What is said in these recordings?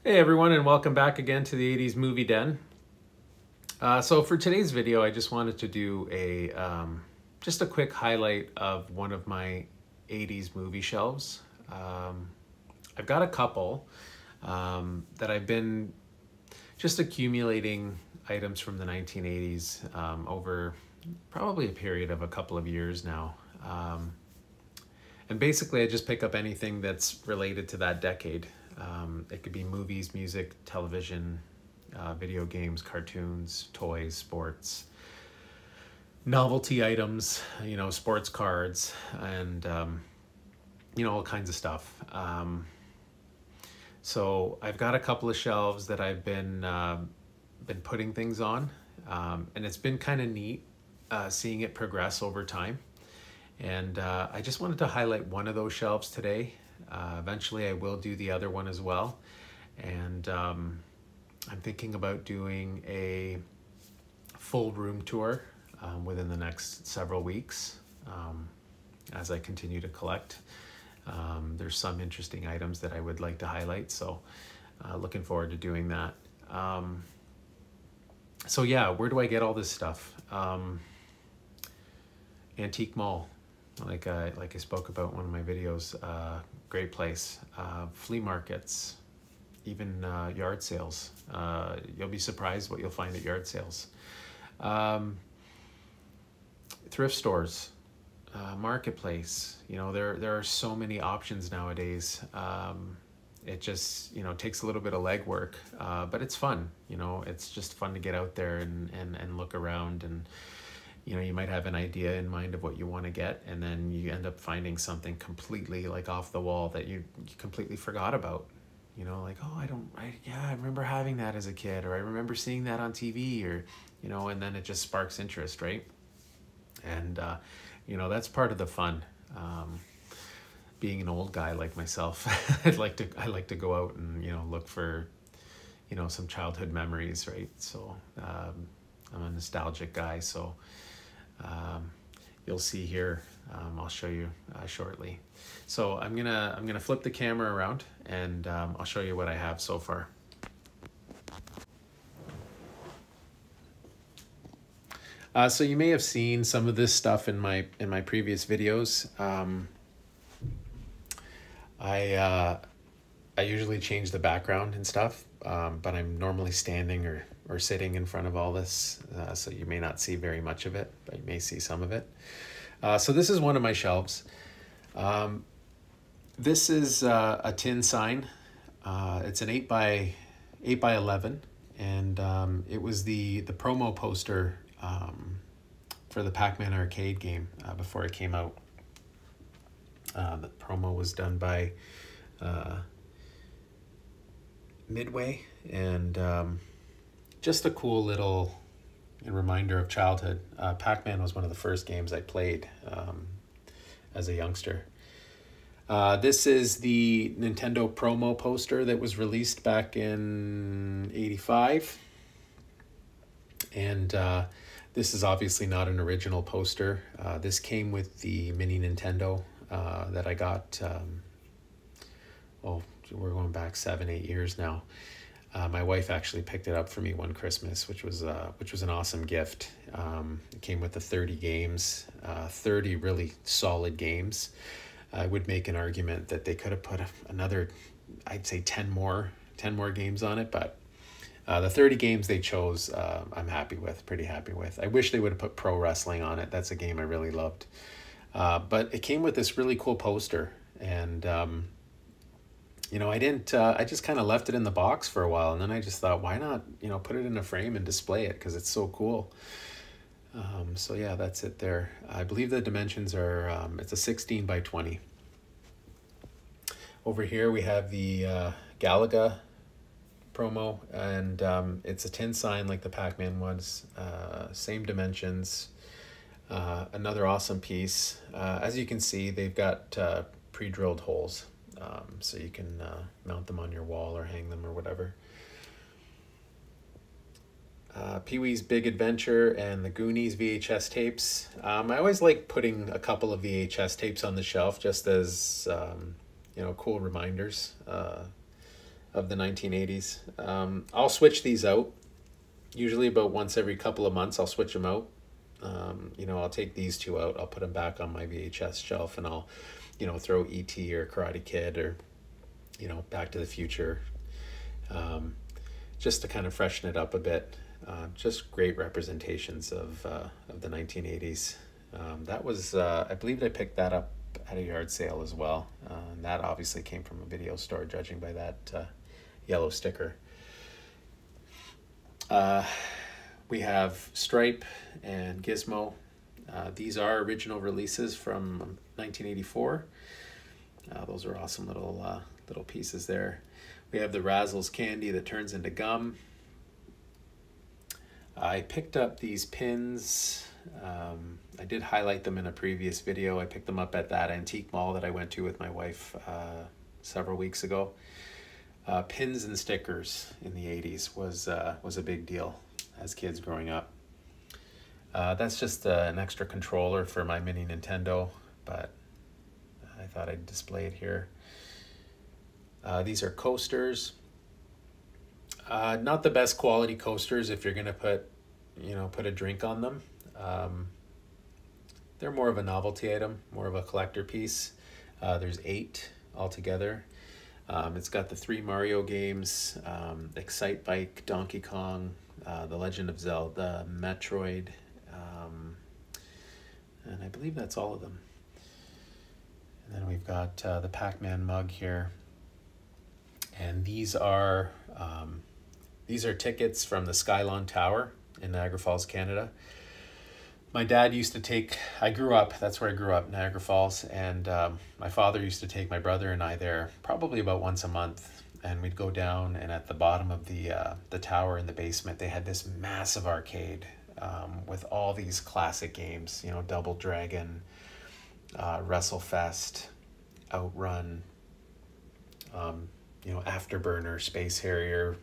Hey everyone, and welcome back again to the 80s Movie Den. So for today's video, I just wanted to do just a quick highlight of one of my 80s movie shelves. I've got a couple that I've been just accumulating items from the 1980s over probably a period of a couple of years now. And basically I just pick up anything that's related to that decade. It could be movies, music, television, video games, cartoons, toys, sports, novelty items, sports cards, and all kinds of stuff. So I've got a couple of shelves that I've been putting things on, and it's been kind of neat seeing it progress over time. And I just wanted to highlight one of those shelves today. Eventually I will do the other one as well. And I'm thinking about doing a full room tour within the next several weeks as I continue to collect. There's some interesting items that I would like to highlight, so looking forward to doing that. So yeah, where do I get all this stuff? Antique Mall. Like I spoke about in one of my videos, great place. Flea markets, even yard sales. You'll be surprised what you'll find at yard sales. Thrift stores, marketplace. There are so many options nowadays. It just takes a little bit of legwork, but it's fun. It's just fun to get out there and look around, and you might have an idea in mind of what you want to get, and then you end up finding something completely like off the wall that you completely forgot about. Like, oh, I remember having that as a kid, or I remember seeing that on TV, or, and then it just sparks interest, right? And, that's part of the fun. Being an old guy like myself, I like to go out and, look for, some childhood memories, right? So, I'm a nostalgic guy, so, you'll see here, I'll show you shortly. So I'm gonna flip the camera around, and I'll show you what I have so far. So you may have seen some of this stuff in my previous videos. I usually change the background and stuff, but I'm normally standing or sitting in front of all this, so you may not see very much of it, but you may see some of it. So this is one of my shelves. This is a tin sign. It's an 8 by 11, and it was the promo poster for the Pac-Man arcade game before it came out. The promo was done by Midway, and just a cool little reminder of childhood. Pac-Man was one of the first games I played as a youngster. This is the Nintendo promo poster that was released back in '85. And this is obviously not an original poster. This came with the mini Nintendo that I got, we're going back 7-8 years now. My wife actually picked it up for me one Christmas, which was an awesome gift. It came with the 30 games, 30 really solid games. I would make an argument that they could have put another, I'd say 10 more games on it, but the 30 games they chose, I'm pretty happy with. I wish they would have put pro wrestling on it. That's a game I really loved. But it came with this really cool poster, and I just kind of left it in the box for a while, and then I just thought, why not, put it in a frame and display it, because it's so cool. So yeah, that's it there. I believe the dimensions are, it's a 16 by 20. Over here we have the Galaga promo, and it's a tin sign like the Pac-Man was, same dimensions. Another awesome piece. As you can see, they've got pre-drilled holes. So you can mount them on your wall or hang them or whatever. Pee-wee's Big Adventure and the Goonies VHS tapes. I always like putting a couple of VHS tapes on the shelf just as cool reminders of the 1980s. I'll switch these out. Usually about once every couple of months, I'll switch them out. You know, I'll take these two out. I'll put them back on my VHS shelf, and I'll, you know, throw E.T. or Karate Kid or, you know, Back to the Future, just to kind of freshen it up a bit. Just great representations of the 1980s. That was, I believe I picked that up at a yard sale as well. And that obviously came from a video store, judging by that yellow sticker. We have Stripe and Gizmo. These are original releases from 1984. Those are awesome little pieces there. We have the Razzles candy that turns into gum. I picked up these pins. I did highlight them in a previous video. I picked them up at that antique mall that I went to with my wife several weeks ago. Pins and stickers in the 80s was a big deal as kids growing up. That's just an extra controller for my mini Nintendo, but I thought I'd display it here. These are coasters. Not the best quality coasters if you're gonna put a drink on them. They're more of a novelty item, more of a collector piece. There's 8 altogether. It's got the 3 Mario games, Excite Bike, Donkey Kong, The Legend of Zelda, Metroid, and I believe that's all of them. And then we've got the Pac-Man mug here. And these are tickets from the Skylon Tower in Niagara Falls, Canada. My dad used to take, that's where I grew up, Niagara Falls, and my father used to take my brother and I there probably about once a month, and we'd go down, and at the bottom of the tower in the basement, they had this massive arcade with all these classic games, you know, Double Dragon, WrestleFest, Outrun, you know, Afterburner, Space Harrier,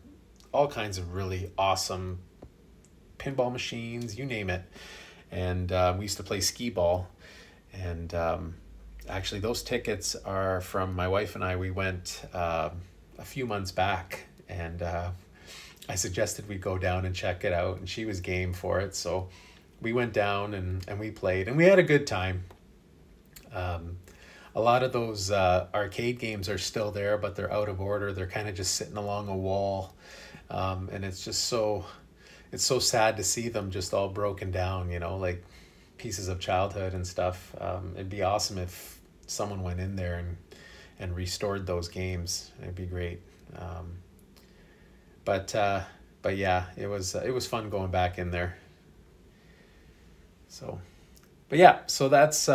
all kinds of really awesome pinball machines, you name it. And we used to play skee ball. And actually those tickets are from my wife and I. We went a few months back, and I suggested we go down and check it out, and she was game for it. So we went down and we played, and we had a good time. A lot of those arcade games are still there, but they're out of order. They're kind of just sitting along a wall. And it's just it's so sad to see them just all broken down, you know, like pieces of childhood and stuff. It'd be awesome if someone went in there and restored those games. It'd be great. But yeah, it was fun going back in there. So, but yeah, so that's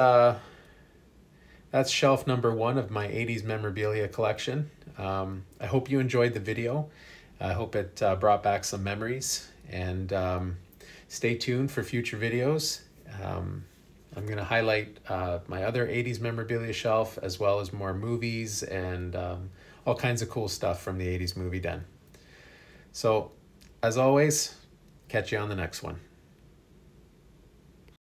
shelf number 1 of my 80s memorabilia collection. I hope you enjoyed the video. I hope it brought back some memories, and stay tuned for future videos. I'm going to highlight my other 80s memorabilia shelf, as well as more movies and all kinds of cool stuff from the 80s movie den. So, as always, catch you on the next one.